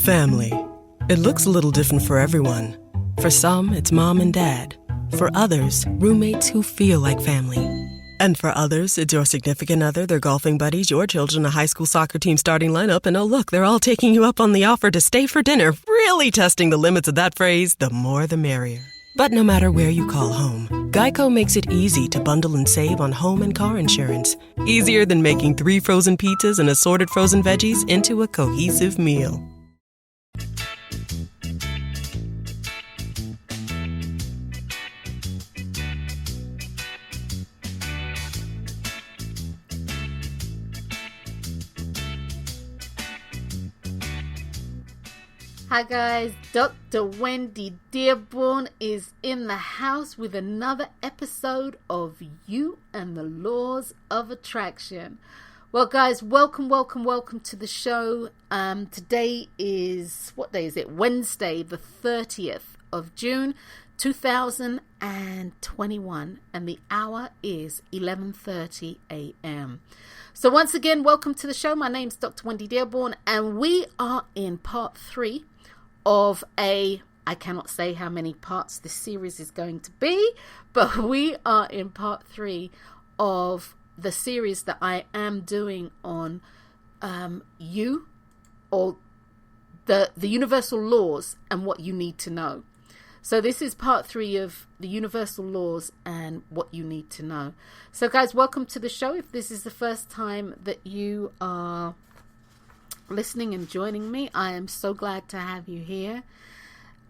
Family. It looks a little different for everyone. For some, it's mom and dad. For others, roommates who feel like family. And for others, it's your significant other, their golfing buddies, your children, a high school soccer team starting lineup, and oh look, they're all taking you up on the offer to stay for dinner, really testing the limits of that phrase, the more the merrier. But no matter where you call home, Geico makes it easy to bundle and save on home and car insurance. Easier than making 3 frozen pizzas and assorted frozen veggies into a cohesive meal. Hi guys, Dr. Wendy Dearborne is in the house with another episode of You and the Laws of Attraction. Well guys, welcome to the show. Today is, what day is it? Wednesday, the 30th of June, 2021, and the hour is 11:30 a.m. So once again, welcome to the show. My name's Dr. Wendy Dearborne, and we are in part 3 of I cannot say how many parts this series is going to be, but we are in part 3 of the series that I am doing on you, or the universal laws and what you need to know. So this is part 3 of the universal laws and what you need to know. So guys, welcome to the show. If this is the first time that you are listening and joining me, I am so glad to have you here.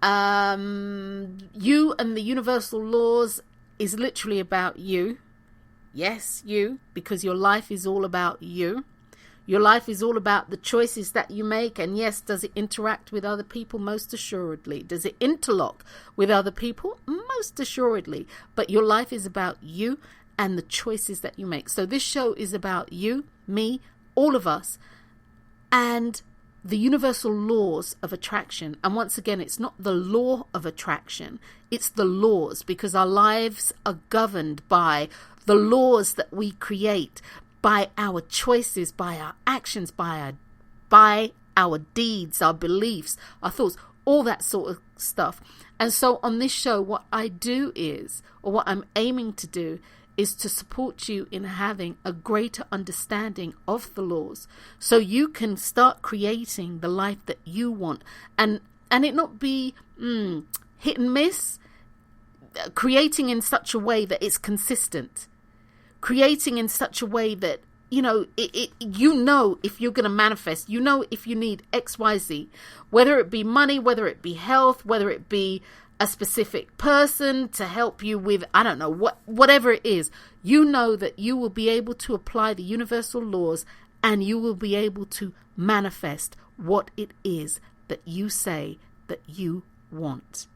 You and the universal laws is literally about you. Yes, you, because your life is all about you. Your life is all about the choices that you make. And yes, does it interact with other people? Most assuredly. Does it interlock with other people? Most assuredly. But your life is about you and the choices that you make. So this show is about you, me, all of us, and the universal laws of attraction. And once again, it's not the law of attraction, it's the laws, because our lives are governed by the laws that we create, by our choices, by our actions, by our deeds, our beliefs, our thoughts, all that sort of stuff. And so on this show, what I do is, or what I'm aiming to do, is to support you in having a greater understanding of the laws, so you can start creating the life that you want, and it not be hit and miss, creating in such a way that it's consistent, creating in such a way that if you're going to manifest, if you need XYZ, whether it be money, whether it be health, whether it be a specific person to help you with, I don't know, whatever it is, that you will be able to apply the universal laws, and you will be able to manifest what it is that you say that you want.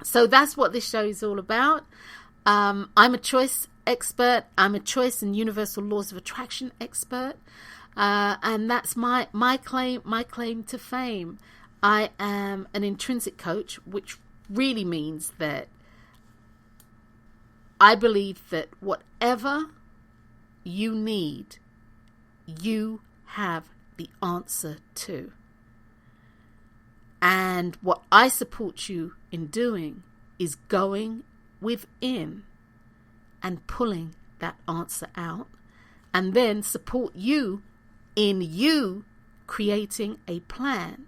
So that's what this show is all about. I'm a choice expert. I'm a choice and universal laws of attraction expert. And that's my claim to fame. I am an intrinsic coach, which really means that I believe that whatever you need, you have the answer to. And what I support you in doing is going within and pulling that answer out, and then support you in you creating a plan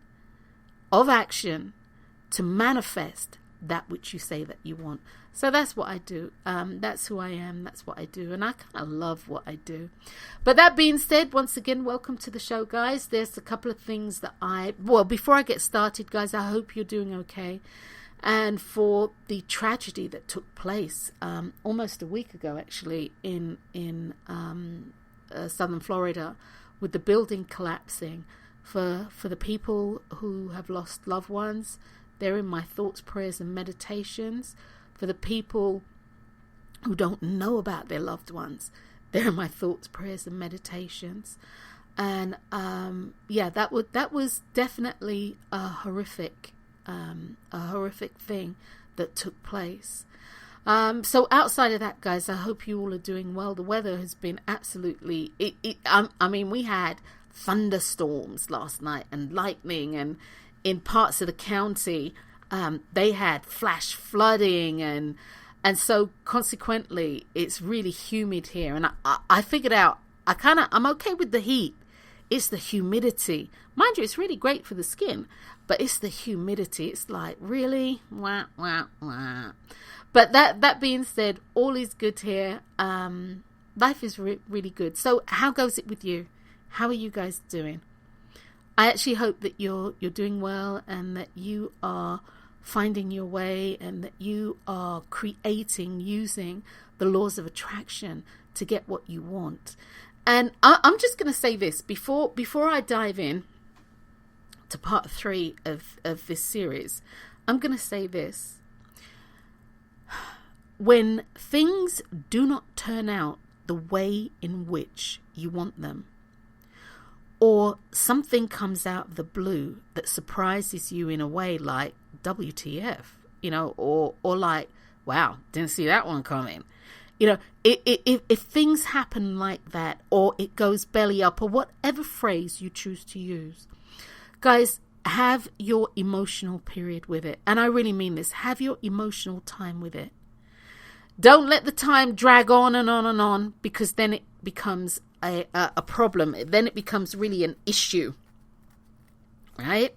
of action to manifest that which you say that you want. So that's what I do. That's who I am. That's what I do. And I kind of love what I do. But that being said, once again, welcome to the show, guys. There's a couple of things that before I get started, guys, I hope you're doing okay. And for the tragedy that took place almost a week ago, actually, in southern Florida, with the building collapsing, for the people who have lost loved ones, they're in my thoughts, prayers, and meditations. For the people who don't know about their loved ones, they're in my thoughts, prayers, and meditations. And that was definitely a horrific thing that took place. So outside of that, guys, I hope you all are doing well. The weather has been absolutely, we had thunderstorms last night and lightning, and in parts of the county they had flash flooding, and so consequently it's really humid here. And I figured out I'm okay with the heat. It's the humidity. Mind you, it's really great for the skin, but it's the humidity. It's like, really? Wah, wah, wah. But that being said, all is good here. Life is really good. So how goes it with you? How are you guys doing? I actually hope that you're doing well, and that you are finding your way, and that you are creating, using the laws of attraction to get what you want. And I'm just going to say this before I dive in to part 3 of this series. I'm going to say this. When things do not turn out the way in which you want them, or something comes out of the blue that surprises you in a way like WTF, or like, wow, didn't see that one coming. If things happen like that, or it goes belly up, or whatever phrase you choose to use, guys, have your emotional period with it. And I really mean this. Have your emotional time with it. Don't let the time drag on and on and on, because then it becomes a problem. Then it becomes really an issue, right?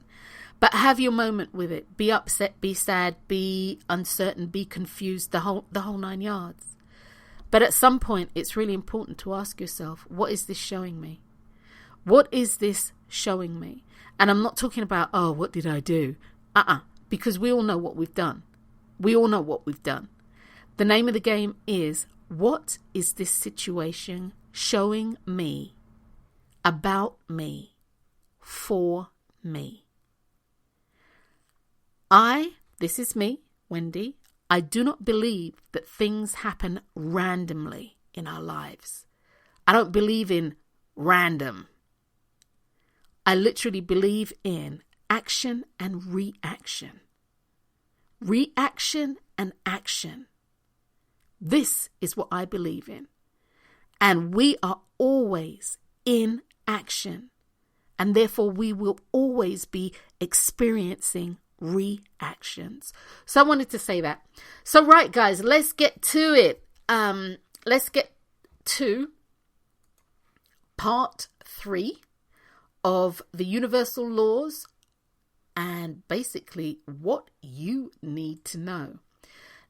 But have your moment with it. Be upset, be sad, be uncertain, be confused, the whole 9 yards. But at some point, it's really important to ask yourself, what is this showing me? What is this showing me? And I'm not talking about, oh, what did I do? Because we all know what we've done. We all know what we've done. The name of the game is, what is this situation showing me, about me, for me? This is me, Wendy. I do not believe that things happen randomly in our lives. I don't believe in random. I literally believe in action and reaction. Reaction and action. This is what I believe in. And we are always in action. And therefore we will always be experiencing reactions. So I wanted to say that. So right, guys, let's get to it. Let's get to part 3 of the universal laws, and basically what you need to know.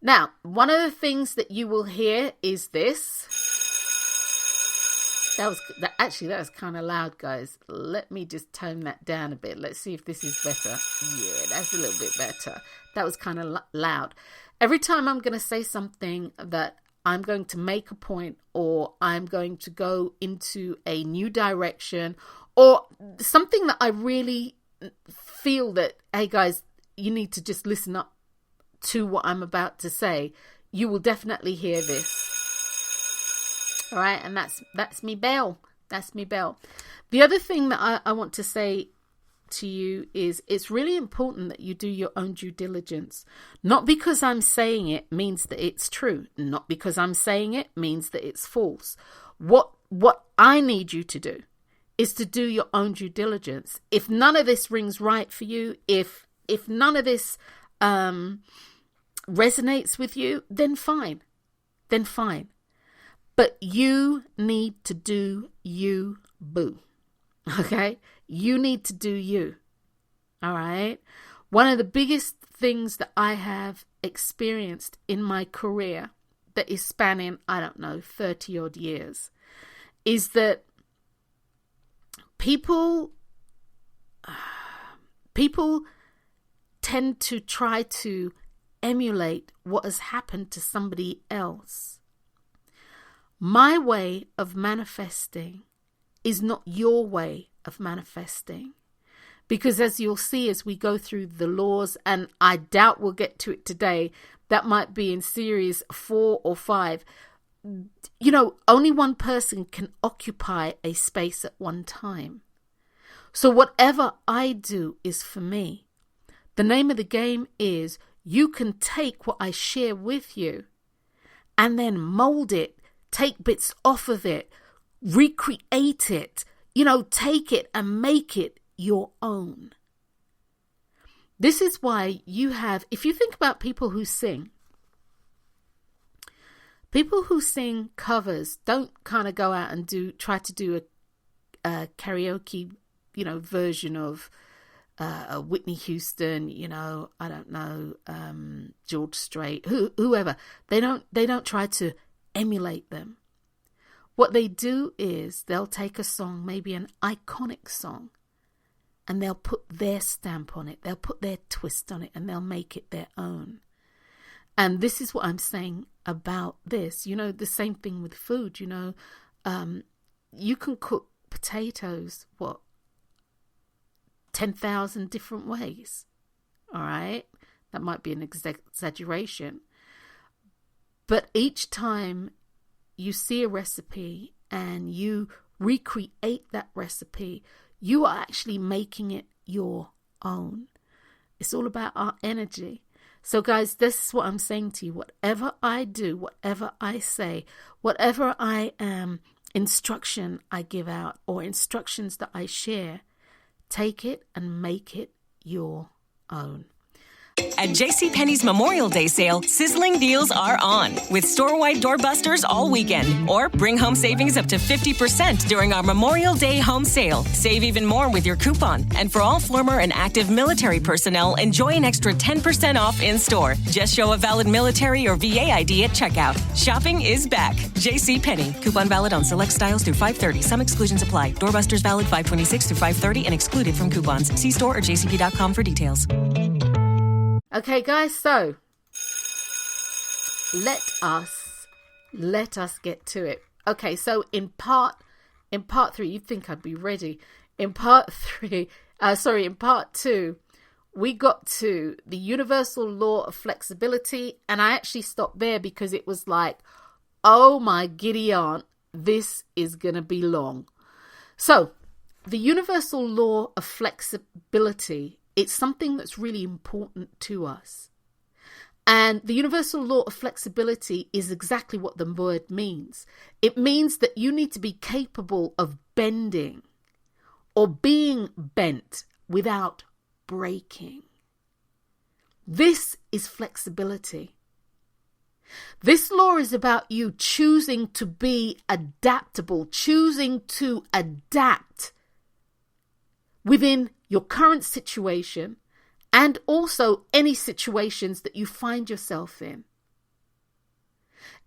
Now, one of the things that you will hear is this. That was kind of loud, guys. Let me just tone that down a bit. Let's see if this is better. Yeah, that's a little bit better. That was kind of loud. Every time I'm going to say something that I'm going to make a point, or I'm going to go into a new direction, or something that I really feel that, hey guys, you need to just listen up to what I'm about to say, you will definitely hear this. All right, and that's me bell. That's me bell. The other thing that I want to say to you is, it's really important that you do your own due diligence. Not because I'm saying it means that it's true. Not because I'm saying it means that it's false. What I need you to do is to do your own due diligence. If none of this rings right for you, if none of this resonates with you, then fine. But you need to do you, boo. Okay? You need to do you. All right? One of the biggest things that I have experienced in my career, that is spanning, 30 odd years, is that people tend to try to emulate what has happened to somebody else. My way of manifesting is not your way of manifesting. Because as you'll see as we go through the laws, and I doubt we'll get to it today, that might be in series 4 or 5. Only one person can occupy a space at one time. So whatever I do is for me. The name of the game is, you can take what I share with you and then mold it, take bits off of it, recreate it, take it and make it your own. This is why if you think about people who sing covers don't kind of go out and try to do a karaoke, version of a Whitney Houston, I don't know, George Strait, whoever. They don't try to emulate them. What they do is they'll take a song, maybe an iconic song, and they'll put their stamp on it. They'll put their twist on it, and they'll make it their own. And this is what I'm saying about this. The same thing with food, you can cook potatoes, 10,000 different ways. All right. That might be an exaggeration. But each time you see a recipe and you recreate that recipe, you are actually making it your own. It's all about our energy. So guys, this is what I'm saying to you. Whatever I do, whatever I say, whatever instruction I give out or instructions that I share, take it and make it your own. At JCPenney's Memorial Day sale, sizzling deals are on with store-wide doorbusters all weekend. Or bring home savings up to 50% during our Memorial Day home sale. Save even more with your coupon. And for all former and active military personnel, enjoy an extra 10% off in-store. Just show a valid military or VA ID at checkout. Shopping is back. JCPenney. Coupon valid on select styles through 5/30. Some exclusions apply. Doorbusters valid 5/26 through 5/30 and excluded from coupons. See store or jcp.com for details. Okay, guys, so let us get to it. Okay, so in part 3, you'd think I'd be ready. In part 2, we got to the universal law of flexibility, and I actually stopped there because it was like, oh my giddy aunt, this is gonna be long. So the universal law of flexibility, it's something that's really important to us. And the universal law of flexibility is exactly what the word means. It means that you need to be capable of bending or being bent without breaking. This is flexibility. This law is about you choosing to be adaptable, choosing to adapt within your current situation and also any situations that you find yourself in.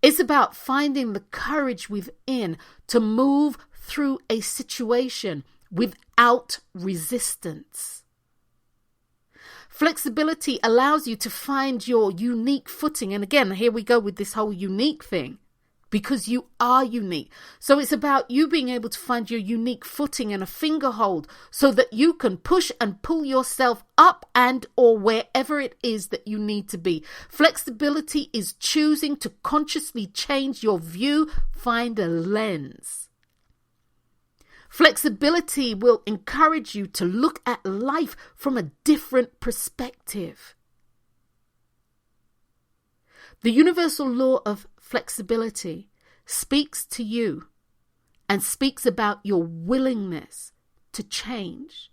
It's about finding the courage within to move through a situation without resistance. Flexibility allows you to find your unique footing. And again, here we go with this whole unique thing. Because you are unique. So it's about you being able to find your unique footing and a finger hold so that you can push and pull yourself up and or wherever it is that you need to be. Flexibility is choosing to consciously change your view, find a lens. Flexibility will encourage you to look at life from a different perspective. The universal law of flexibility speaks to you and speaks about your willingness to change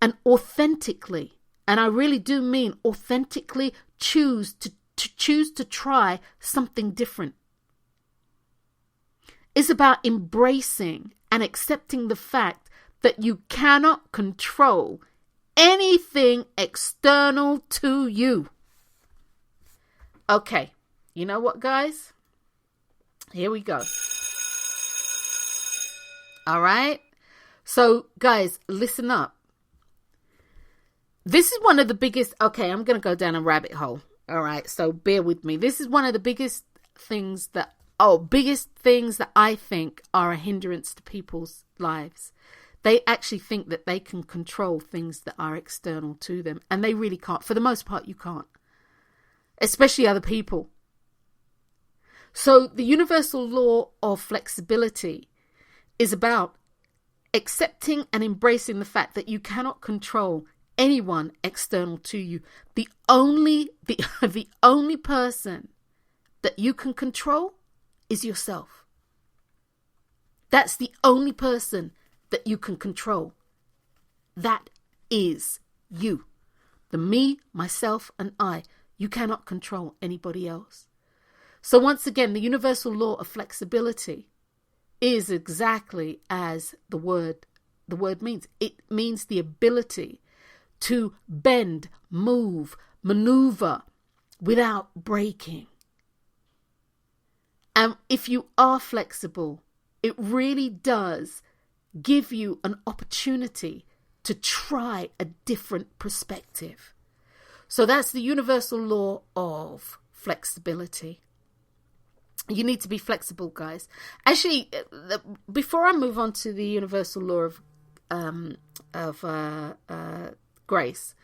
and authentically, and I really do mean authentically, choose to try something different. It's about embracing and accepting the fact that you cannot control anything external to you. Okay, you know what, guys? Here we go. All right. So, guys, listen up. This is one of the biggest... Okay, I'm going to go down a rabbit hole. All right, so bear with me. This is one of the biggest things that I think are a hindrance to people's lives. They actually think that they can control things that are external to them, and they really can't. For the most part, you can't. Especially other people. So the universal law of flexibility is about accepting and embracing the fact that you cannot control anyone external to you. The only person that you can control is yourself. That's the only person that you can control. That is you. The me, myself, and I. You cannot control anybody else. So once again, the universal law of flexibility is exactly as the word means. It means the ability to bend, move, maneuver without breaking. And if you are flexible, it really does give you an opportunity to try a different perspective. So that's the universal law of flexibility. You need to be flexible, guys. Actually, before I move on to the universal law of grace,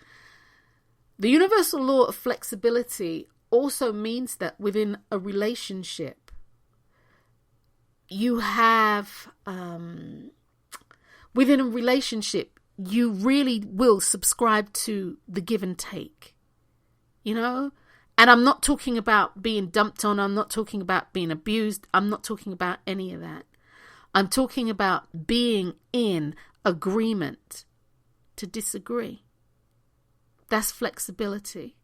the universal law of flexibility also means that within a relationship, you have, within a relationship, you really will subscribe to the give and take, you know? And I'm not talking about being dumped on. I'm not talking about being abused. I'm not talking about any of that. I'm talking about being in agreement to disagree. That's flexibility.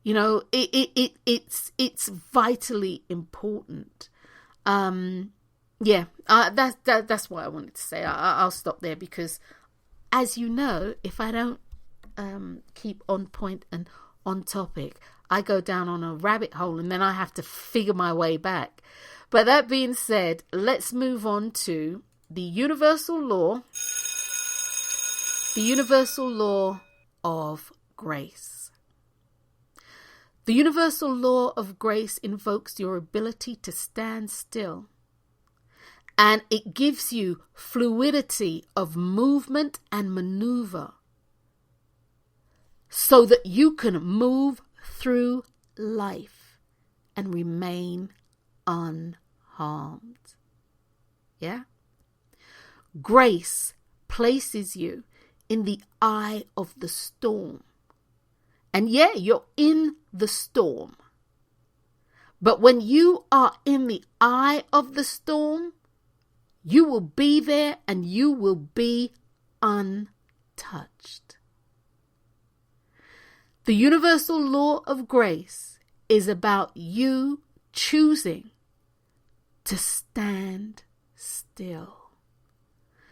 You know, it's vitally important. That's what I wanted to say. I'll stop there because, as you know, if I don't keep on point and on topic, I go down on a rabbit hole and then I have to figure my way back. But that being said, let's move on to the universal law of grace. The universal law of grace invokes your ability to stand still, and it gives you fluidity of movement and maneuver so that you can move through life and remain unharmed. Yeah? Grace places you in the eye of the storm. And yeah, you're in the storm. But when you are in the eye of the storm, you will be there and you will be untouched. The universal law of grace is about you choosing to stand still.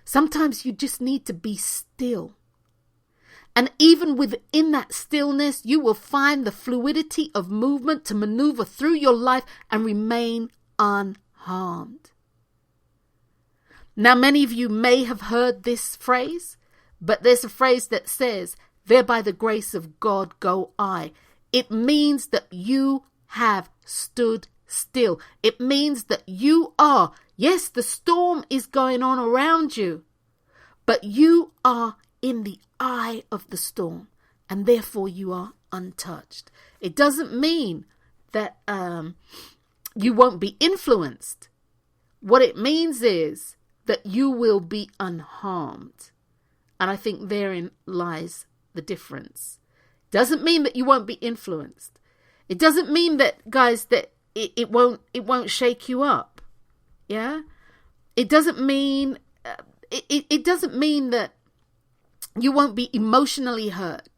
Sometimes you just need to be still. And even within that stillness, you will find the fluidity of movement to maneuver through your life and remain unharmed. Now, many of you may have heard this phrase, but there's a phrase that says, "There by the grace of God go I." It means that you have stood still. It means that you are, yes, the storm is going on around you, but you are in the eye of the storm, and therefore you are untouched. It doesn't mean that you won't be influenced. What it means is that you will be unharmed. And I think therein lies the difference. Doesn't mean that you won't be influenced. It doesn't mean that, guys, that it won't shake you up. Yeah? It doesn't mean it doesn't mean that you won't be emotionally hurt.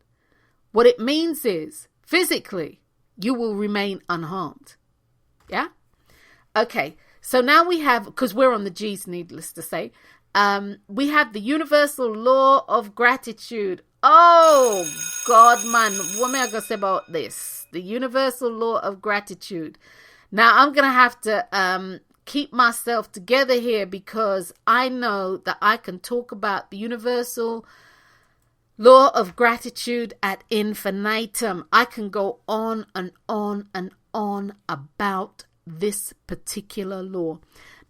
What it means is, physically, you will remain unharmed. Yeah? Okay, so now we have, because we're on the G's, needless to say, we have the universal law of gratitude. Oh, God, man, what am I going to say about this? The universal law of gratitude. Now, I'm going to have to keep myself together here because I know that I can talk about the universal law of gratitude ad infinitum. I can go on and on and on about this particular law.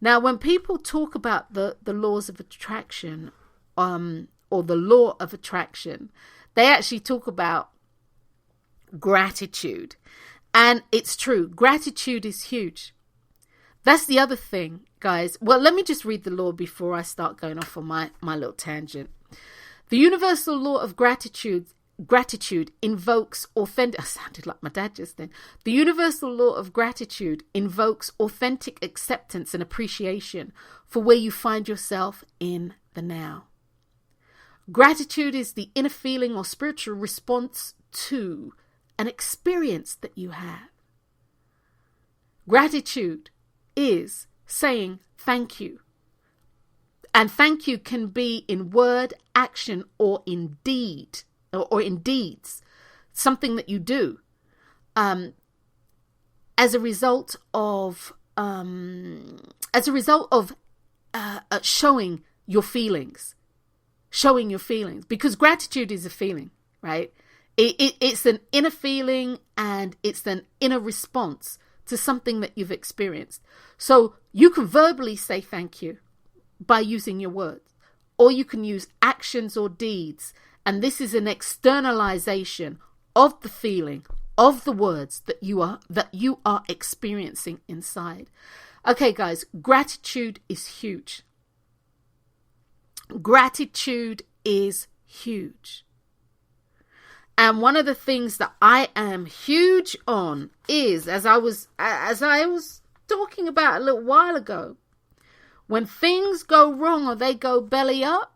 Now, when people talk about the laws of attraction, or the law of attraction, they actually talk about gratitude. And it's true. Gratitude is huge. That's the other thing, guys. Well, let me just read the law before I start going off on my little tangent. The universal law of gratitude gratitude invokes authentic. I sounded like my dad just then. The universal law of gratitude invokes authentic acceptance and appreciation for where you find yourself in the now. Gratitude is the inner feeling or spiritual response to an experience that you have. Gratitude is saying thank you. And thank you can be in word, action, or in deed, or in deeds, something that you do as a result of showing your feelings. Showing your feelings, because gratitude is a feeling, right? It's an inner feeling, and it's an inner response to something that you've experienced. So you can verbally say thank you by using your words, or you can use actions or deeds, and this is an externalization of the feeling, of the words that you are experiencing inside. Okay, guys, gratitude is huge. Gratitude is huge. And one of the things that I am huge on is, as I was talking about a little while ago, when things go wrong or they go belly up,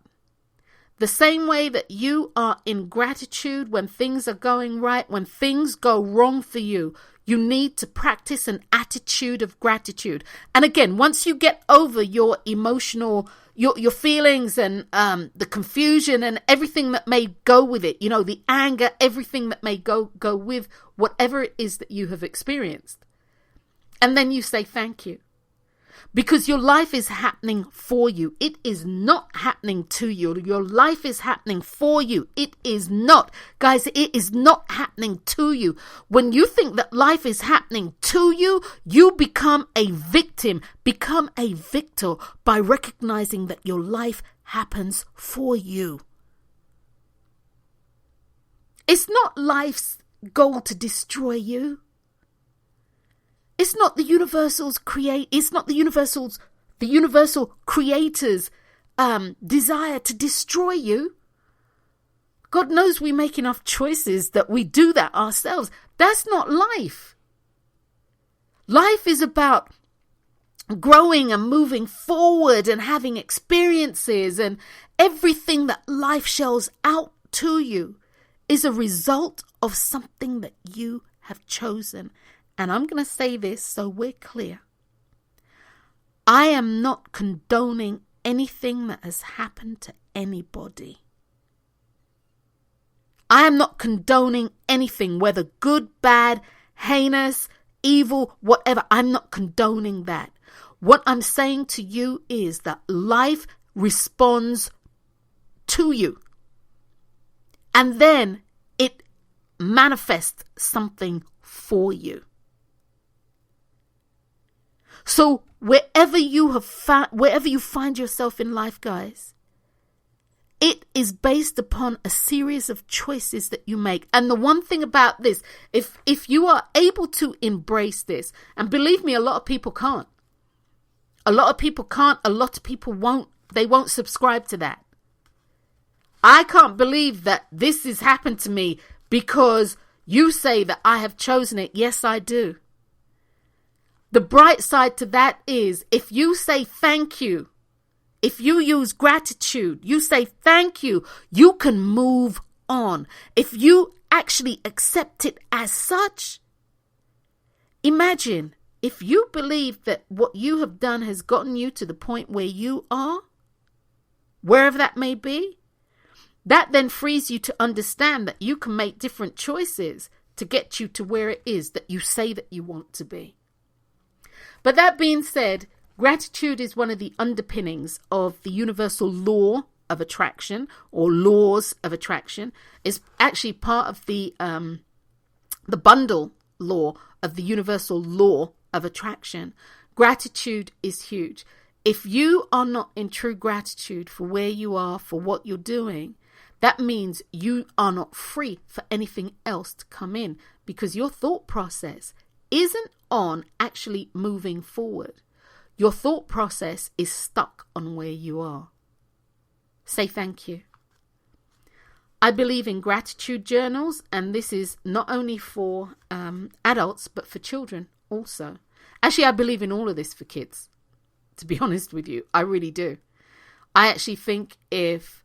the same way that you are in gratitude when things are going right, when things go wrong for you, you need to practice an attitude of gratitude. And again, once you get over your emotional, your feelings and the confusion and everything that may go with it, the anger, everything that may go with whatever it is that you have experienced. And then you say thank you. Because your life is happening for you. It is not happening to you. Your life is happening for you. It is not. Guys, it is not happening to you. When you think that life is happening to you, you become a victim. Become a victor by recognizing that your life happens for you. It's not life's goal to destroy you. It's not the universal creator's desire to destroy you. God knows we make enough choices that we do that ourselves. That's not life. Life is about growing and moving forward and having experiences, and everything that life shells out to you is a result of something that you have chosen. And I'm going to say this so we're clear. I am not condoning anything that has happened to anybody. I am not condoning anything, whether good, bad, heinous, evil, whatever. I'm not condoning that. What I'm saying to you is that life responds to you. And then it manifests something for you. So wherever you find yourself in life, guys, it is based upon a series of choices that you make. And the one thing about this, if you are able to embrace this, and believe me, a lot of people can't. A lot of people can't. A lot of people won't. They won't subscribe to that. I can't believe that this has happened to me because you say that I have chosen it. Yes, I do. The bright side to that is if you say thank you, if you use gratitude, you say thank you, you can move on. If you actually accept it as such, imagine if you believe that what you have done has gotten you to the point where you are, wherever that may be, that then frees you to understand that you can make different choices to get you to where it is that you say that you want to be. But that being said, gratitude is one of the underpinnings of the universal law of attraction, or laws of attraction. It's actually part of the bundle law of the universal law of attraction. Gratitude is huge. If you are not in true gratitude for where you are, for what you're doing, that means you are not free for anything else to come in, because your thought process isn't on actually moving forward. Your thought process is stuck on where you are. Say thank you. I believe in gratitude journals, and this is not only for adults, but for children also. Actually, I believe in all of this for kids, to be honest with you. I really do. I actually think if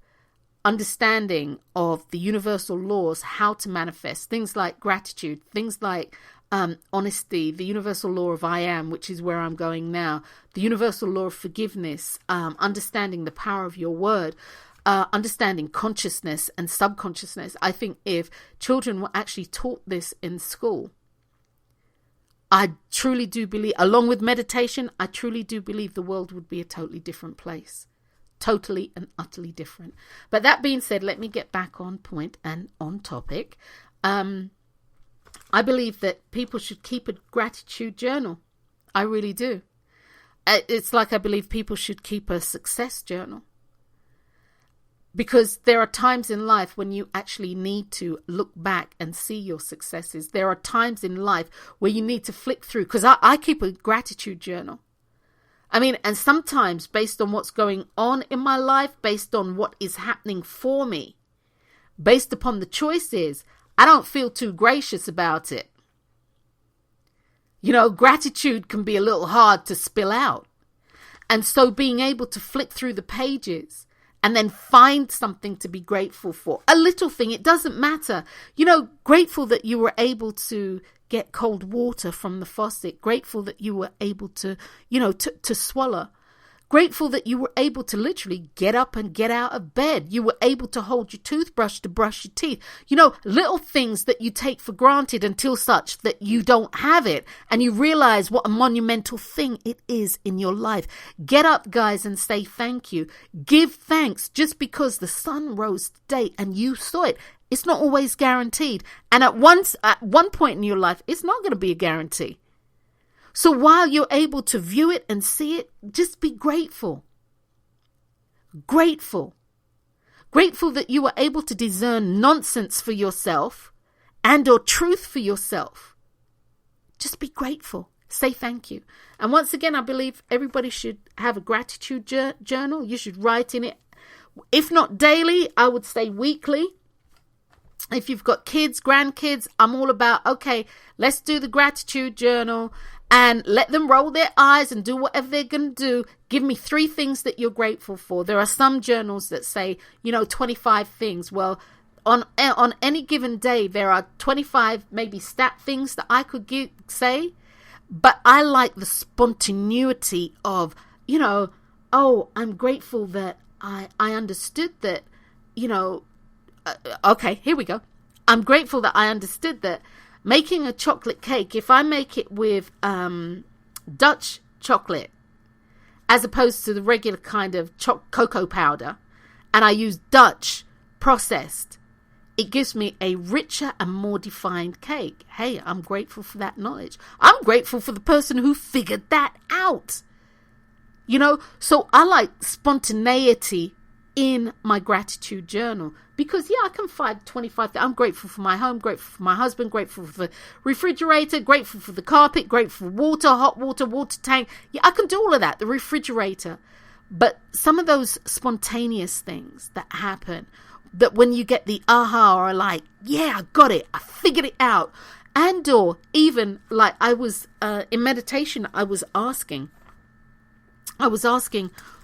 understanding of the universal laws, how to manifest, things like gratitude, things like honesty, the universal law of I am, which is where I'm going now, the universal law of forgiveness, understanding the power of your word, understanding consciousness and subconsciousness. I think if children were actually taught this in school, I truly do believe, along with meditation, I truly do believe the world would be a totally different place. Totally and utterly different. But that being said, let me get back on point and on topic. I believe that people should keep a gratitude journal. I really do. It's like I believe people should keep a success journal. Because there are times in life when you actually need to look back and see your successes. There are times in life where you need to flick through. Because I keep a gratitude journal. I mean, and sometimes based on what's going on in my life, based on what is happening for me, based upon the choices, I don't feel too gracious about it. You know, gratitude can be a little hard to spill out. And so being able to flick through the pages and then find something to be grateful for, a little thing, it doesn't matter. You know, grateful that you were able to get cold water from the faucet, grateful that you were able to, you know, to swallow, grateful that you were able to literally get up and get out of bed. You were able to hold your toothbrush to brush your teeth. You know, little things that you take for granted until such that you don't have it and you realize what a monumental thing it is in your life. Get up, guys, and say thank you. Give thanks. Just because the sun rose today and you saw it, it's not always guaranteed. And at one point in your life, it's not going to be a guarantee. So while you're able to view it and see it, just be grateful. Grateful. Grateful that you were able to discern nonsense for yourself and or truth for yourself. Just be grateful. Say thank you. And once again, I believe everybody should have a gratitude journal. You should write in it. If not daily, I would say weekly. If you've got kids, grandkids, I'm all about, okay, let's do the gratitude journal and let them roll their eyes and do whatever they're going to do. Give me 3 things that you're grateful for. There are some journals that say, 25 things. Well, on any given day, there are 25 maybe stat things that I could say. But I like the spontaneity of, I'm grateful that I understood that, okay, here we go. I'm grateful that I understood that making a chocolate cake, if I make it with Dutch chocolate, as opposed to the regular kind of cocoa powder, and I use Dutch processed, it gives me a richer and more defined cake. Hey, I'm grateful for that knowledge. I'm grateful for the person who figured that out. So I like spontaneity in my gratitude journal because I can find 25 I'm grateful for my home, grateful for my husband, grateful for the refrigerator, grateful for the carpet, grateful for water, hot water, water tank. I can do all of that, the refrigerator. But some of those spontaneous things that happen, that when you get the aha or like, I got it, I figured it out. And or even like I was in meditation, I was asking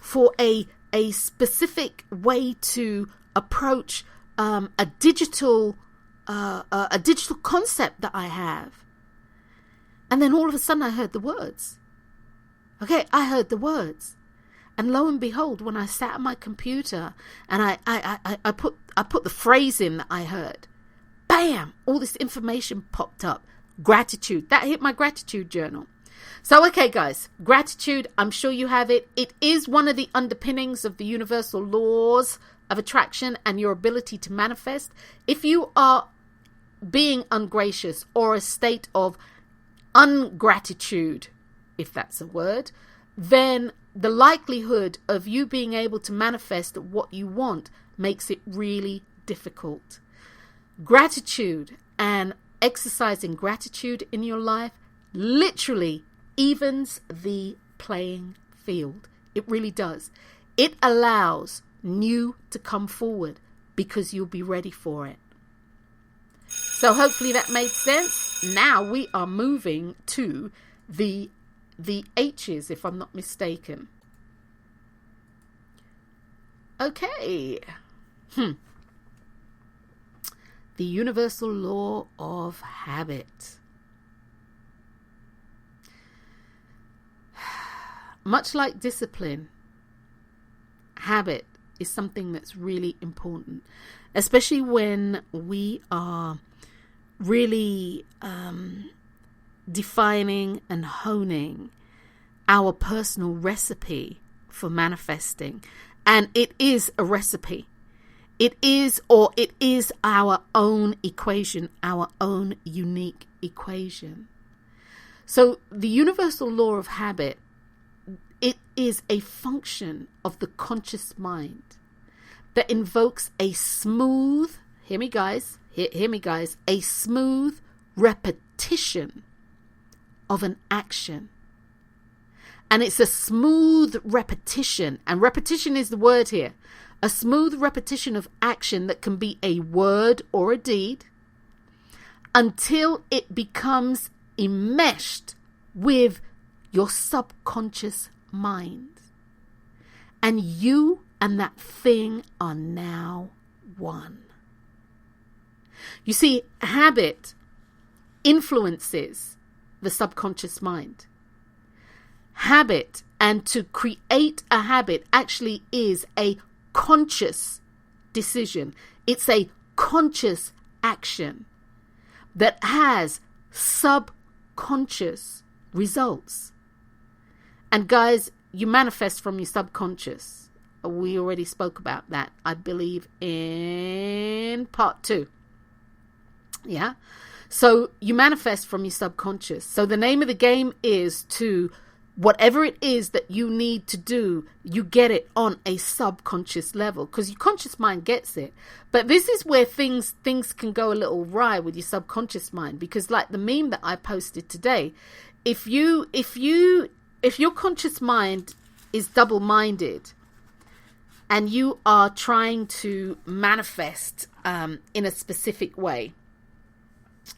for a specific way to approach a digital concept that I have. And then all of a sudden I heard the words. Okay, I heard the words. And lo and behold, when I sat at my computer and I put the phrase in that I heard, bam, all this information popped up. Gratitude. That hit my gratitude journal. So, okay, guys, gratitude, I'm sure you have it. It is one of the underpinnings of the universal laws of attraction and your ability to manifest. If you are being ungracious or a state of ungratitude, if that's a word, then the likelihood of you being able to manifest what you want makes it really difficult. Gratitude and exercising gratitude in your life literally evens the playing field. It really does. It allows new to come forward. because you'll be ready for it. So hopefully that made sense. Now we are moving to the H's, if I'm not mistaken. Okay. The universal law of habit. Much like discipline, habit is something that's really important, especially when we are really defining and honing our personal recipe for manifesting. And it is a recipe. It is our own equation, our own unique equation. So the universal law of habit, it is a function of the conscious mind that invokes a smooth, hear me guys, a smooth repetition of an action. And it's a smooth repetition, and repetition is the word here, a smooth repetition of action that can be a word or a deed until it becomes enmeshed with your subconscious mind. And you and that thing are now one. You see, habit influences the subconscious mind. Habit, and to create a habit, actually is a conscious decision. It's a conscious action that has subconscious results. And guys, you manifest from your subconscious. We already spoke about that, I believe, in part 2. Yeah. So you manifest from your subconscious. So the name of the game is to, whatever it is that you need to do, you get it on a subconscious level, because your conscious mind gets it. But this is where things can go a little awry with your subconscious mind, because like the meme that I posted today, if your conscious mind is double-minded and you are trying to manifest in a specific way,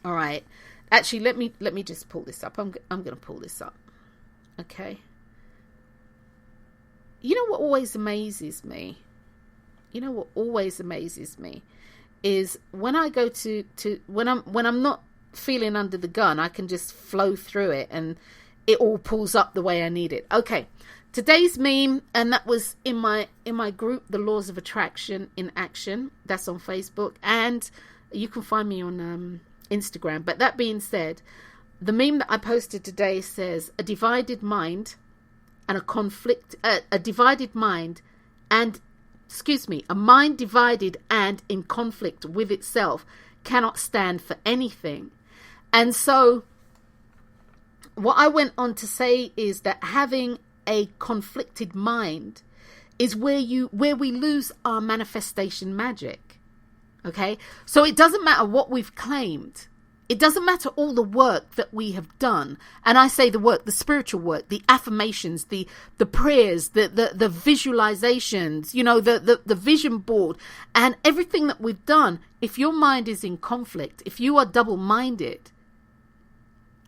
all right, actually let me just pull this up. I'm going to pull this up. Okay. You know what always amazes me? Is when I go to when I'm not feeling under the gun, I can just flow through it and it all pulls up the way I need it. Okay. Today's meme, and that was in my group, The Laws of Attraction in Action. That's on Facebook, and you can find me on Instagram. But that being said, the meme that I posted today says a divided mind and a mind divided and in conflict with itself cannot stand for anything. And so what I went on to say is that having a conflicted mind is where we lose our manifestation magic. Okay? So it doesn't matter what we've claimed. It doesn't matter all the work that we have done. And I say the work, the spiritual work, the affirmations, the prayers, the visualizations, the vision board, and everything that we've done. If your mind is in conflict, if you are double-minded,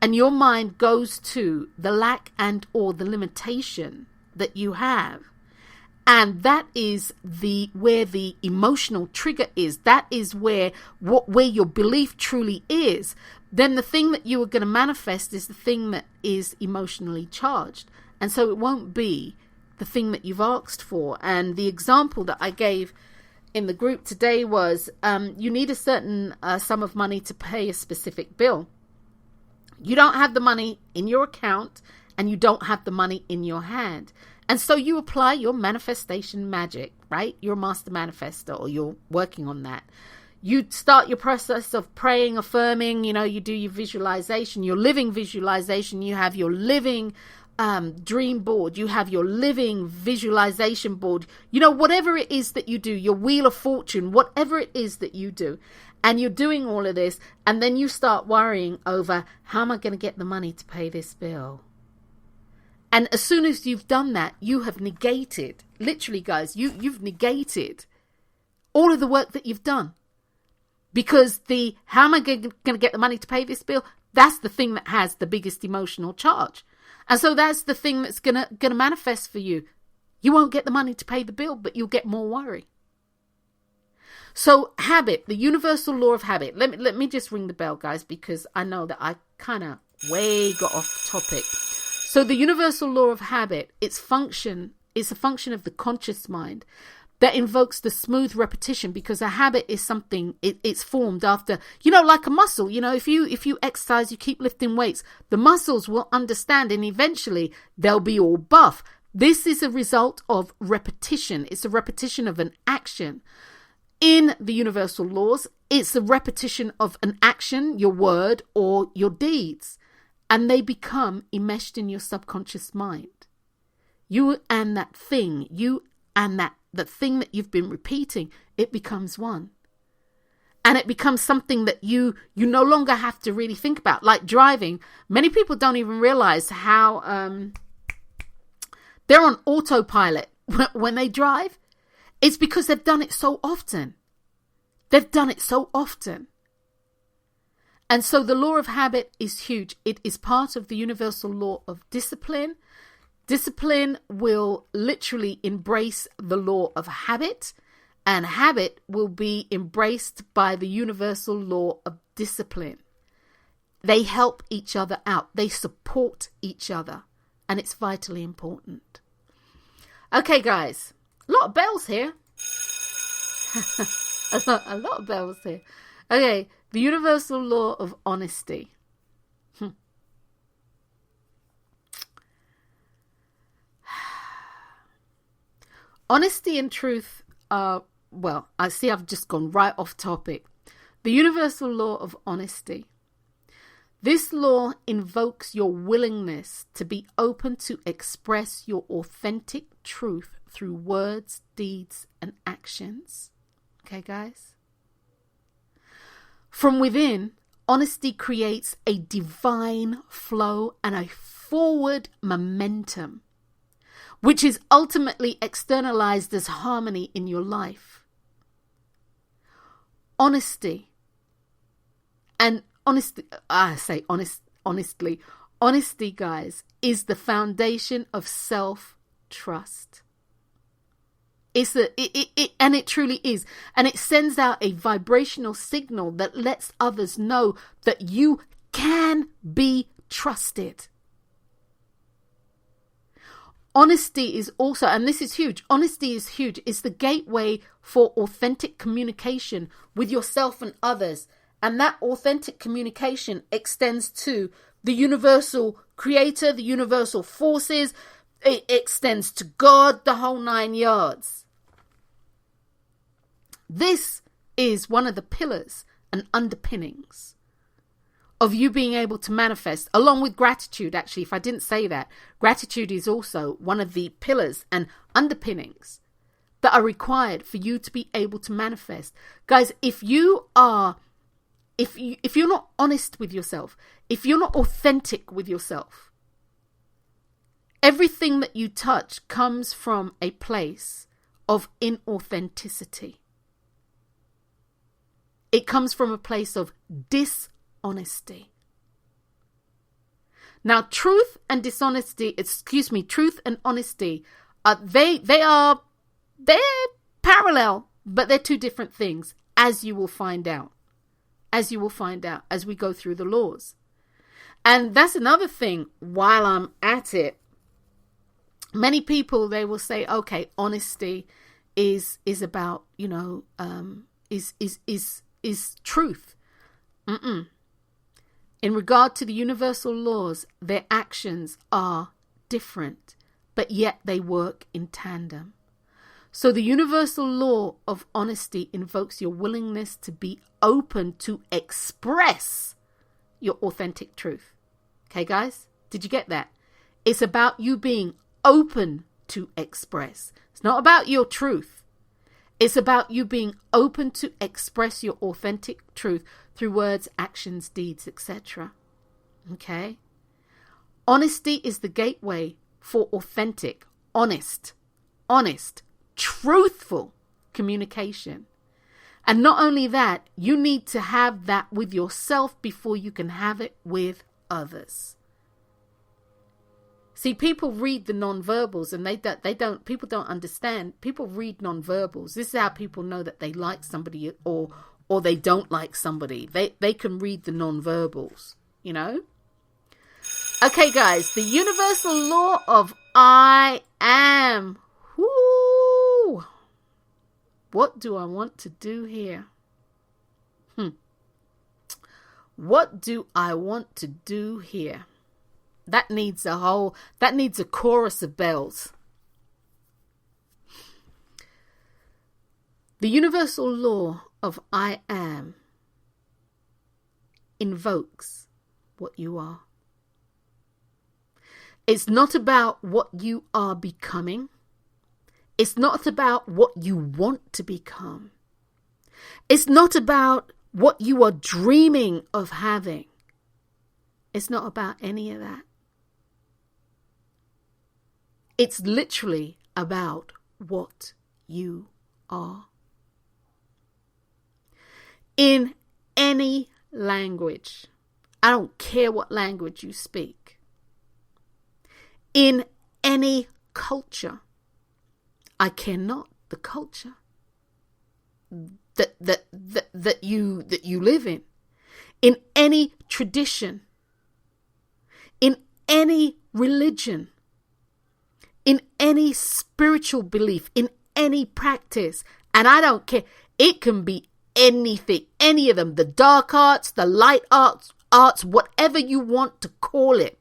and your mind goes to the lack and or the limitation that you have, and that is where the emotional trigger is, that is where your belief truly is, then the thing that you are going to manifest is the thing that is emotionally charged. And so it won't be the thing that you've asked for. And the example that I gave in the group today was you need a certain sum of money to pay a specific bill. You don't have the money in your account and you don't have the money in your hand. And so you apply your manifestation magic, right? You're a master manifestor, or you're working on that. You start your process of praying, affirming, you do your visualization, your living visualization. You have your living dream board. You have your living visualization board. Whatever it is that you do, your wheel of fortune, whatever it is that you do. And you're doing all of this, and then you start worrying over, how am I going to get the money to pay this bill? And as soon as you've done that, you have negated, literally guys, you've negated all of the work that you've done. Because how am I going to get the money to pay this bill? That's the thing that has the biggest emotional charge. And so that's the thing that's going to manifest for you. You won't get the money to pay the bill, but you'll get more worry. So habit, the universal law of habit. Let me just ring the bell, guys, because I know that I kind of way got off topic. So the universal law of habit, its function is a function of the conscious mind that invokes the smooth repetition, because a habit is something it's formed after, like a muscle. If you exercise, you keep lifting weights, the muscles will understand and eventually they'll be all buff. This is a result of repetition. It's a repetition of an action. In the universal laws, it's a repetition of an action, your word or your deeds, and they become enmeshed in your subconscious mind. You and that thing, the thing that you've been repeating, it becomes one. And it becomes something that you no longer have to really think about. Like driving, many people don't even realize how they're on autopilot when they drive. It's because they've done it so often. They've done it so often. And so the law of habit is huge. It is part of the universal law of discipline. Discipline will literally embrace the law of habit, and habit will be embraced by the universal law of discipline. They help each other out. They support each other, and it's vitally important. Okay, guys, a lot of bells here. a lot of bells here. Okay, the universal law of honesty. Honesty and truth are, I see I've just gone right off topic. The universal law of honesty. This law invokes your willingness to be open to express your authentic truth through words, deeds, and actions. Okay, guys? From within, honesty creates a divine flow and a forward momentum, which is ultimately externalized as harmony in your life. Honesty, guys, is the foundation of self-trust. And it truly is. And it sends out a vibrational signal that lets others know that you can be trusted. Honesty is also, and this is huge, honesty is huge. It's the gateway for authentic communication with yourself and others. And that authentic communication extends to the universal creator, the universal forces. It extends to God, the whole 9 yards. This is one of the pillars and underpinnings of you being able to manifest, along with gratitude. Actually, if I didn't say that, gratitude is also one of the pillars and underpinnings that are required for you to be able to manifest. Guys, if you're not honest with yourself, if you're not authentic with yourself, everything that you touch comes from a place of inauthenticity. It comes from a place of dishonesty. Now, truth and honesty, they're parallel, but they're two different things, as you will find out. As we go through the laws. And that's another thing, while I'm at it, many people, they will say, okay, honesty is about, is truth. In regard to the universal laws, their actions are different, but yet they work in tandem. So the universal law of honesty invokes your willingness to be open to express your authentic truth. Okay, guys? Did you get that? It's about you being open to express. It's not about your truth. It's about you being open to express your authentic truth through words, actions, deeds, etc. Okay? Honesty is the gateway for authentic, honest, truthful communication. And not only that, you need to have that with yourself before you can have it with others. See, people read the nonverbals and people don't understand. People read nonverbals. This is how people know that they like somebody or they don't like somebody. They can read the nonverbals, you know? Okay, guys, the universal law of I am. Woo! What do I want to do here? What do I want to do here? That needs a chorus of bells. The universal law of I am invokes what you are. It's not about what you are becoming. It's not about what you want to become. It's not about what you are dreaming of having. It's not about any of that. It's literally about what you are. In any language, I don't care what language you speak. In any culture, I care not the culture that you live in any tradition, in any religion, in any spiritual belief, in any practice, and I don't care. It can be anything, any of them, the dark arts, the light arts, whatever you want to call it.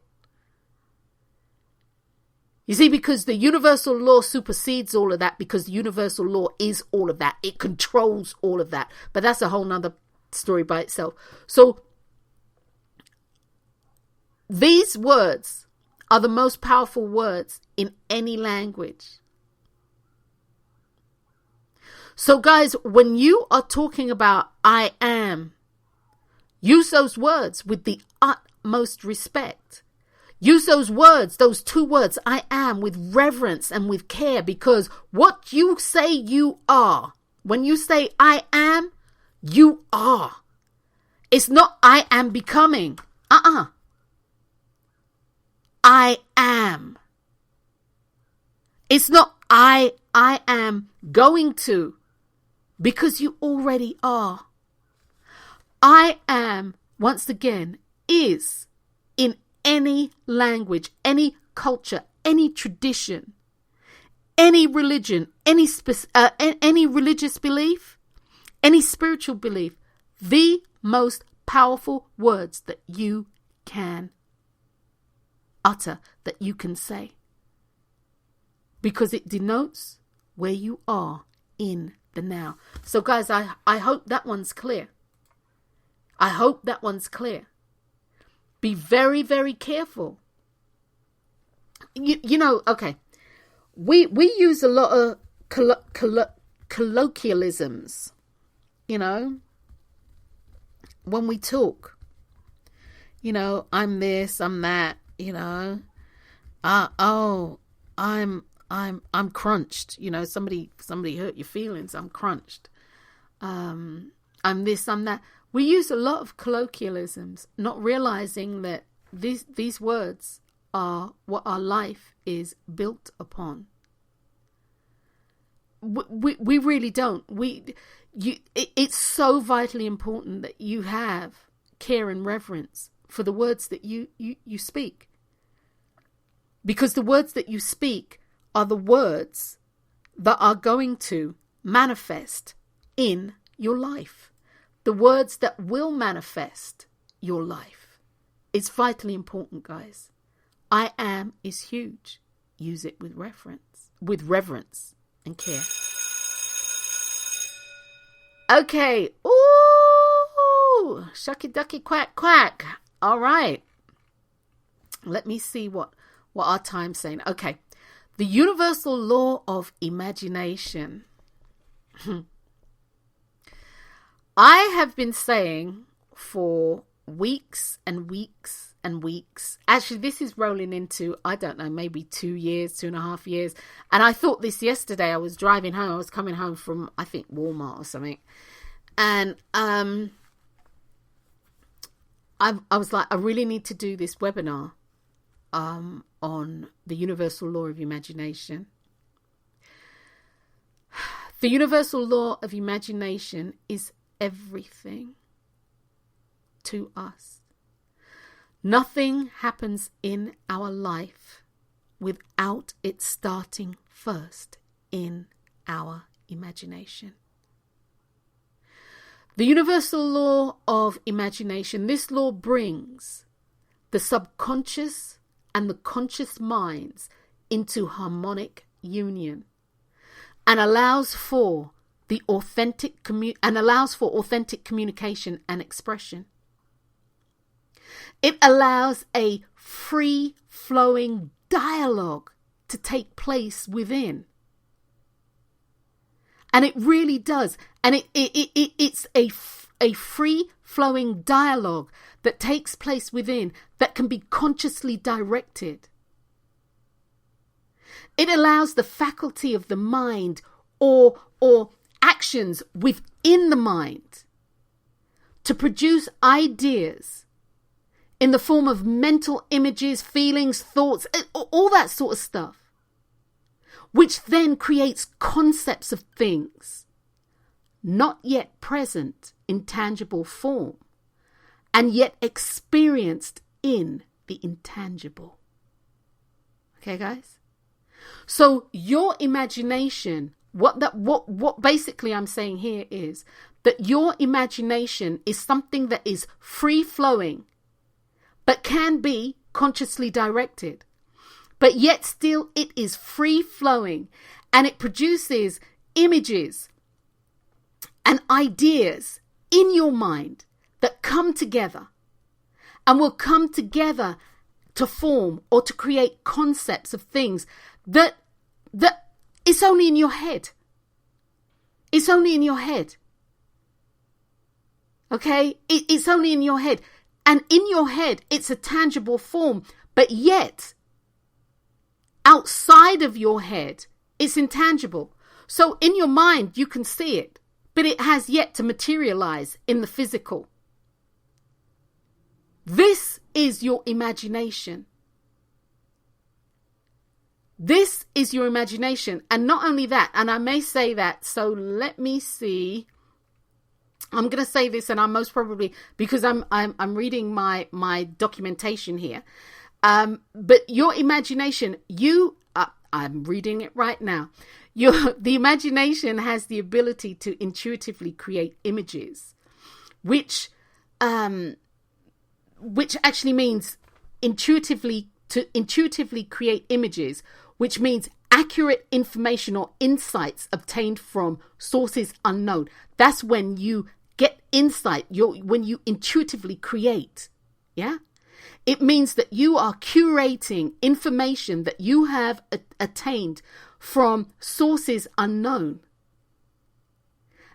You see, because the universal law supersedes all of that, because the universal law is all of that. It controls all of that. But that's a whole nother story by itself. So these words are the most powerful words in any language. So guys, when you are talking about I am, use those words with the utmost respect. Use those words, those two words, I am, with reverence and with care, because what you say you are, when you say I am, you are. It's not I am becoming. I am. It's not I am going to, because you already are. I am, once again, is in any language, any culture, any tradition, any religion, any religious belief, any spiritual belief, the most powerful words that you can utter, that you can say. Because it denotes where you are in the now. So guys, I hope that one's clear. I hope that one's clear. Be very, very careful. You know, okay. We use a lot of colloquialisms, you know, when we talk. You know, I'm this, I'm that, you know. I'm crunched. You know, somebody hurt your feelings. I'm crunched. I'm this, I'm that. We use a lot of colloquialisms, not realizing that these words are what our life is built upon. We really don't. It's so vitally important that you have care and reverence for the words that you speak. Because the words that you speak are the words that are going to manifest in your life. The words that will manifest your life. It's vitally important, guys. I am is huge. Use it with reverence and care. Okay. Ooh, shucky ducky quack quack. All right. Let me see what our time's saying. Okay. The universal law of imagination. I have been saying for weeks and weeks and weeks. Actually, this is rolling into, I don't know, maybe 2 years, 2.5 years. And I thought this yesterday. I was driving home. I was coming home from, I think, Walmart or something. And I was like, I really need to do this webinar on the universal law of imagination. The universal law of imagination is everything to us. Nothing happens in our life without it starting first in our imagination. The universal law of imagination, this law brings the subconscious and the conscious minds into harmonic union and allows for authentic communication and expression. It allows a free-flowing dialogue to take place within. And it really does. And it's a free-flowing dialogue that takes place within that can be consciously directed. It allows the faculty of the mind or actions within the mind to produce ideas in the form of mental images, feelings, thoughts, all that sort of stuff, which then creates concepts of things not yet present in tangible form and yet experienced in the intangible. Okay, guys? So your imagination, what basically I'm saying here is that your imagination is something that is free-flowing, but can be consciously directed. But yet still it is free-flowing, and it produces images and ideas in your mind that come together and will come together to form or to create concepts of things that it's only in your head. It's only in your head. Okay? It's only in your head. And in your head, it's a tangible form, but yet outside of your head, it's intangible. So in your mind, you can see it, but it has yet to materialize in the physical. This is your imagination. This is your imagination. And not only that, and I may say that, so let me see. I'm going to say this, and I'm most probably, because I'm reading my documentation here. But your imagination, I'm reading it right now. The imagination has the ability to intuitively create images, which actually means intuitively create images, which means accurate information or insights obtained from sources unknown. That's when you get insight, when you intuitively create. Yeah? It means that you are curating information that you have attained from sources unknown.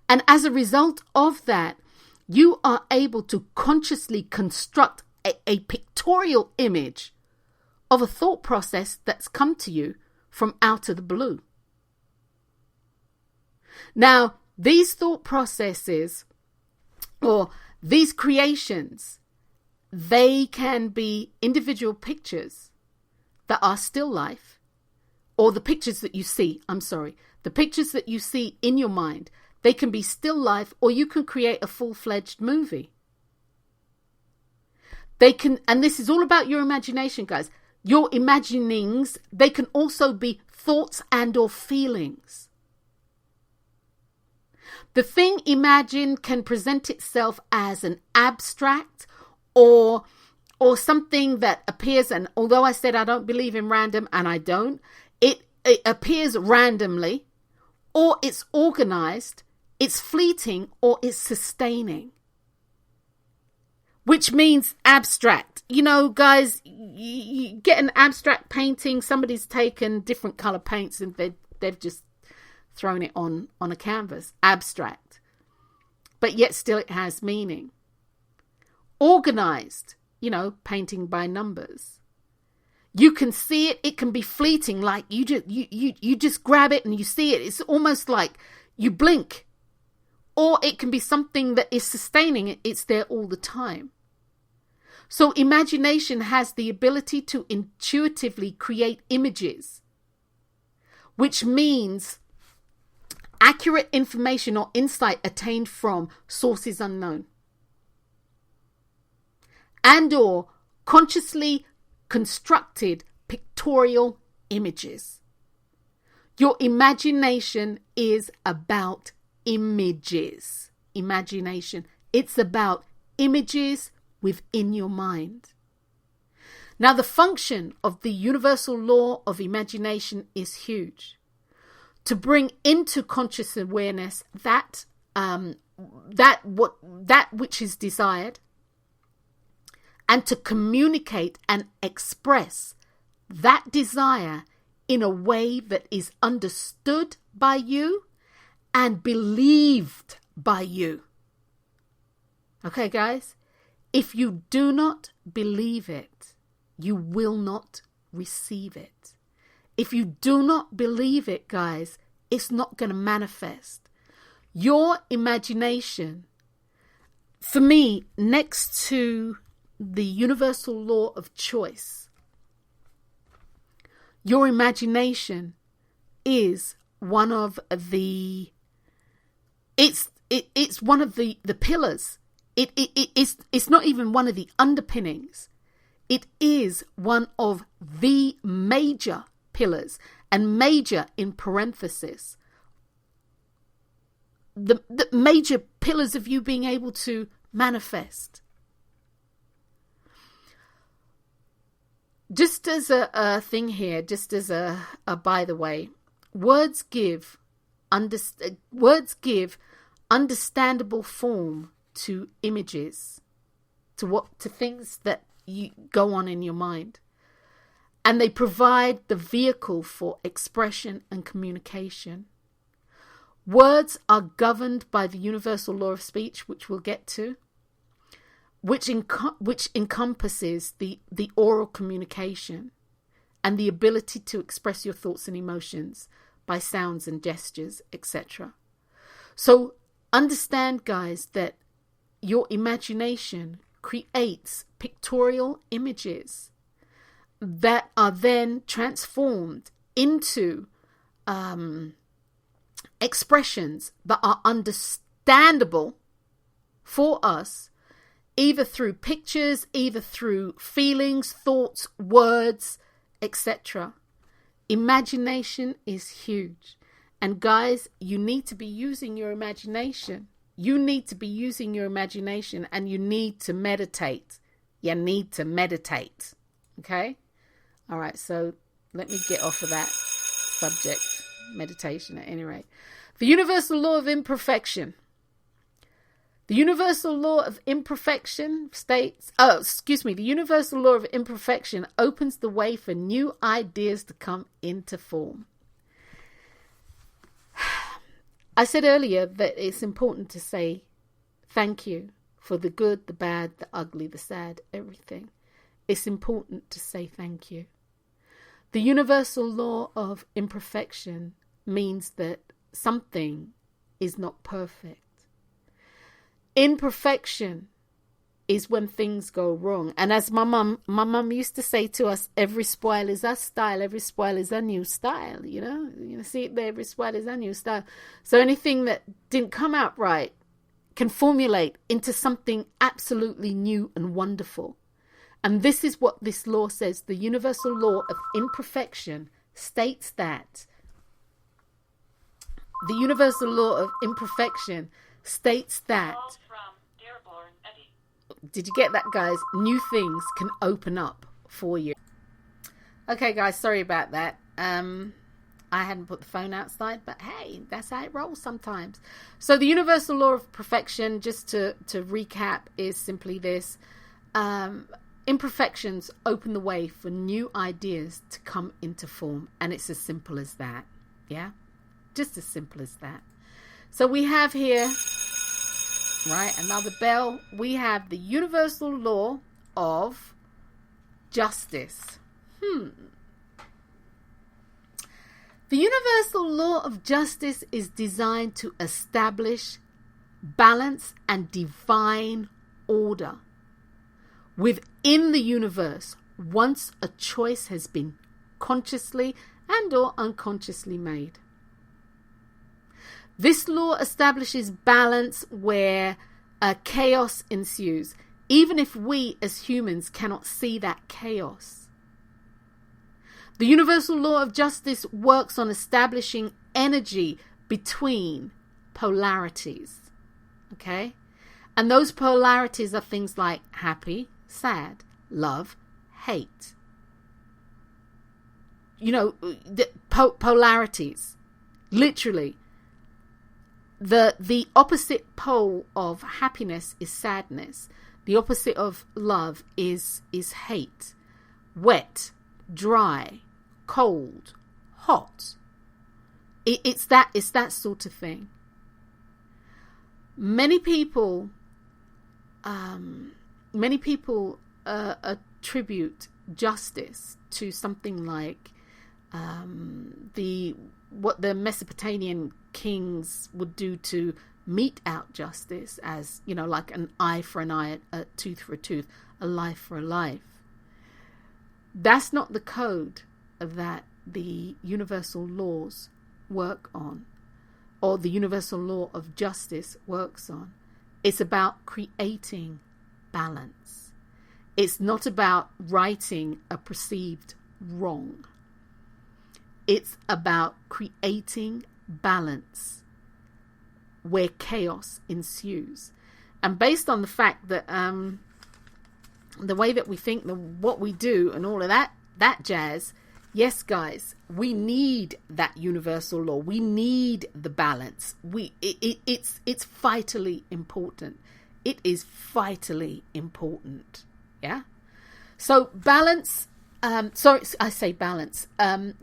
And as a result of that, you are able to consciously construct a pictorial image of a thought process that's come to you from out of the blue. Now, these thought processes or these creations, they can be individual pictures that are still life, or the pictures that you see, the pictures that you see in your mind, they can be still life, or you can create a full-fledged movie. They can, and this is all about your imagination, guys. Your imaginings, they can also be thoughts and or feelings. The thing imagined can present itself as an abstract or something that appears, and although I said I don't believe in random, and I don't, it appears randomly, or it's organized, it's fleeting, or it's sustaining. Which means abstract. You know, guys, you get an abstract painting, somebody's taken different color paints and they've just thrown it on a canvas. Abstract. But yet still it has meaning. Organized, painting by numbers. You can see it. It can be fleeting, like you just grab it and you see it. It's almost like you blink. or it can be something that is sustaining it. It's there all the time. So imagination has the ability to intuitively create images, which means accurate information or insight attained from sources unknown, and or consciously constructed pictorial images. Your imagination is about images. Imagination. It's about images within your mind. Now, the function of the universal law of imagination is huge. To bring into conscious awareness that which is desired, and to communicate and express that desire in a way that is understood by you and believed by you. Okay, guys? If you do not believe it, you will not receive it. If you do not believe it, guys, it's not going to manifest. Your imagination, for me, next to the universal law of choice, your imagination is one of the it's one of the pillars. It's not even one of the underpinnings. It is one of the major pillars, and major in parenthesis. The major pillars of you being able to manifest. Just as a thing here, just as a by the way, words give understandable form to images, to things that you go on in your mind, and they provide the vehicle for expression and communication. Words are governed by the universal law of speech, which we'll get to, which encompasses the oral communication and the ability to express your thoughts and emotions by sounds and gestures, etc. So understand, guys, that your imagination creates pictorial images that are then transformed into expressions that are understandable for us, either through pictures, either through feelings, thoughts, words, etc. Imagination is huge. And guys, you need to be using your imagination. You need to be using your imagination, and you need to meditate. You need to meditate. Okay? All right, so let me get off of that subject, meditation at any rate. The universal law of imperfection. The universal law of imperfection the universal law of imperfection opens the way for new ideas to come into form. I said earlier that it's important to say thank you for the good, the bad, the ugly, the sad, everything. It's important to say thank you. The universal law of imperfection means that something is not perfect. Imperfection is when things go wrong. And as my mum used to say to us, every spoil is a style, every spoil is a new style, you know, see it there, every spoil is a new style. So anything that didn't come out right can formulate into something absolutely new and wonderful. And this is what this law says. The universal law of imperfection states that the universal law of imperfection states that, did you get that, guys? New things can open up for you. Okay, guys, sorry about that. I hadn't put the phone outside, but hey, that's how it rolls sometimes. So the universal law of perfection, just to recap, is simply this. Imperfections open the way for new ideas to come into form. And it's as simple as that. Yeah? Just as simple as that. So we have here, right, another bell. We have the universal law of justice. The universal law of justice is designed to establish balance and divine order within the universe once a choice has been consciously and or unconsciously made. This law establishes balance where chaos ensues, even if we as humans cannot see that chaos. The universal law of justice works on establishing energy between polarities. Okay? And those polarities are things like happy, sad, love, hate. You know, the polarities. Literally. The opposite pole of happiness is sadness. The opposite of love is hate. Wet, dry, cold, hot. It's that sort of thing. Many people attribute justice to something like what the Mesopotamian kings would do to mete out justice, as, you know, like an eye for an eye, a tooth for a tooth, a life for a life. That's not the code that the universal laws work on, or the universal law of justice works on. It's about creating balance. It's not about righting a perceived wrong. It's about creating balance where chaos ensues. And based on the fact that the way that we think, what we do and all of that jazz, yes, guys, we need that universal law. We need the balance. It's vitally important. It is vitally important. Yeah. So balance. I say balance.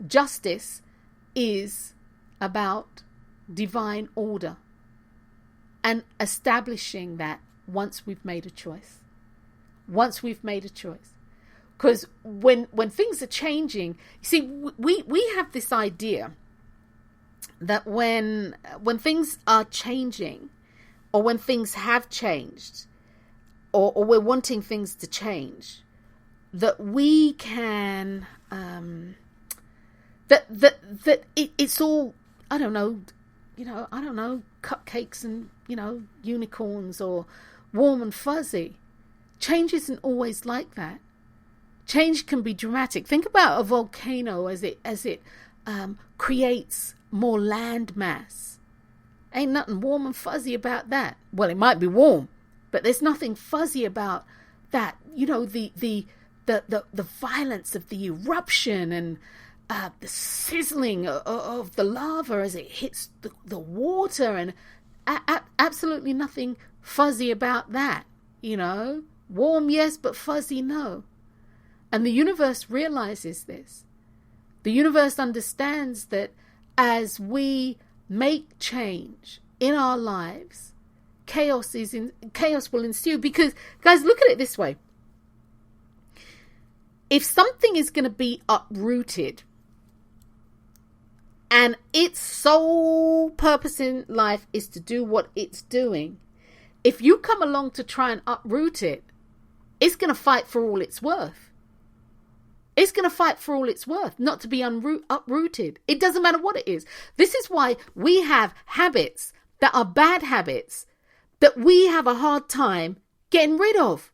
Justice is about divine order and establishing that once we've made a choice. Once we've made a choice. Because when things are changing, you see, we have this idea that when things are changing, or when things have changed, or we're wanting things to change, that we can it's all, I don't know, cupcakes and, unicorns or warm and fuzzy. Change isn't always like that. Change can be dramatic. Think about a volcano as it creates more land mass. Ain't nothing warm and fuzzy about that. Well, it might be warm, but there's nothing fuzzy about that. The violence of the eruption and the sizzling of the lava as it hits the water, and absolutely nothing fuzzy about that. Warm, yes, but fuzzy, no. And the universe realizes this. The universe understands that as we make change in our lives, chaos will ensue. Because, guys, look at it this way. If something is going to be uprooted and its sole purpose in life is to do what it's doing, if you come along to try and uproot it, it's going to fight for all it's worth. It's going to fight for all it's worth, not to be uprooted. It doesn't matter what it is. This is why we have habits that are bad habits that we have a hard time getting rid of,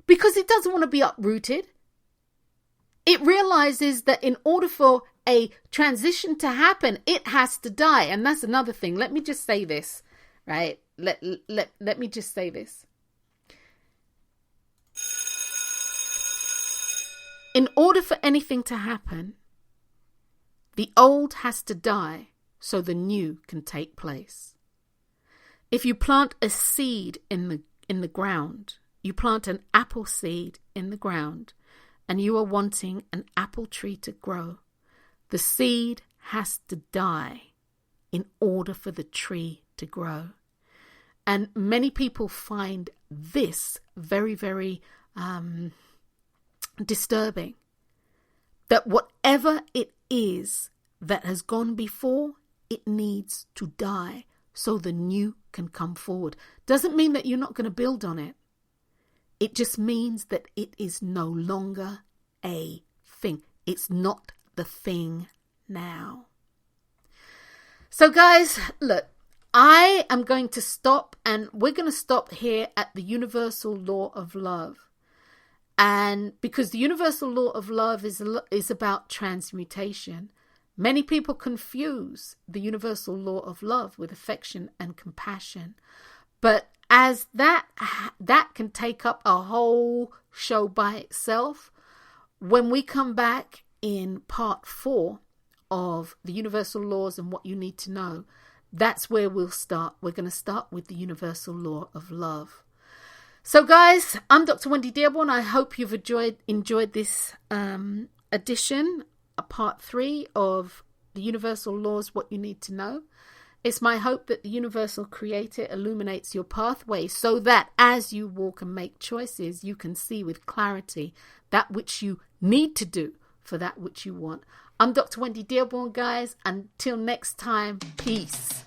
because it doesn't want to be uprooted. It realizes that in order for a transition to happen, it has to die. And that's another thing. Let me just say this, right? Let me just say this. In order for anything to happen, the old has to die so the new can take place. If you plant a seed in the ground, you plant an apple seed in the ground, and you are wanting an apple tree to grow, the seed has to die in order for the tree to grow. And many people find this very, very disturbing, that whatever it is that has gone before, it needs to die so the new can come forward. Doesn't mean that you're not going to build on it. It just means that it is no longer a thing. It's not the thing now. So guys, look, I am going to stop, and we're going to stop here at the universal law of love. And because the universal law of love is about transmutation, many people confuse the universal law of love with affection and compassion. But as that can take up a whole show by itself, when we come back in part 4 of the universal laws and what you need to know, that's where we'll start. We're going to start with the universal law of love. So guys, I'm Dr. Wendy Dearborne. I hope you've enjoyed this edition, a part 3 of the universal laws, what you need to know. It's my hope that the universal creator illuminates your pathway so that as you walk and make choices, you can see with clarity that which you need to do for that which you want. I'm Dr. Wendy Dearborne, guys. Until next time, peace.